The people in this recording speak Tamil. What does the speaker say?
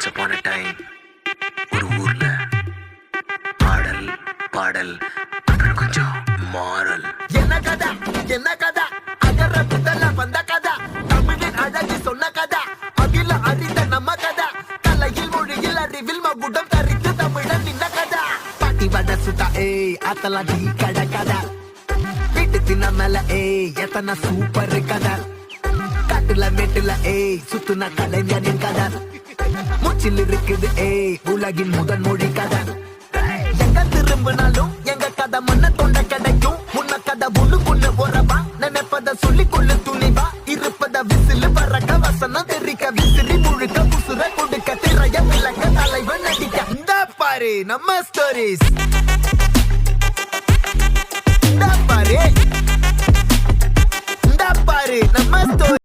ஒன்ஸ் அப்பான் அ டைம் ஒரு ஊர்ல பாடல் பாடல் அப்புறம் கொஞ்சம் மாறல். என்ன கதா என்ன கதா அகர முதல்ல வந்த கதா தமிழின் அழகி சொன்ன கதா அகில அறிந்த நம்ம கதா கலையில் மொழியில் அறிவில் மகுடம் தரித்து தமிழன் நின்ன கதா பாட்டி வட சுத்தா ஏய் அத்தலா டீ கட கதா வீட்டு தின்ன மேல ஏய் எத்தனை சூப்பர் கதா காட்டுல மேட்டுல ஏய் சுத்துன கலைஞனின் கதா மூச்சில் இருக்குது ஏய் உலகின் முதல் மொழி கதா எங்க திரும்பினாலும் எங்க கதை மண்ண தொண்ட கிடைக்கும் முன்ன கதை ஒண்ணு உறவா நினைப்பத சொல்லி கொள்ளு துணிவா இருப்பத விசிலு வரக்க வசனம் தெரிக்க விசிறி முழுக்க புசுர கொடுக்க திரைய விளக்க தலைவன் நடிக்க இந்த பாரு நம்ம ஸ்டோரிஸ் இந்த பாரு நம்ம ஸ்டோரி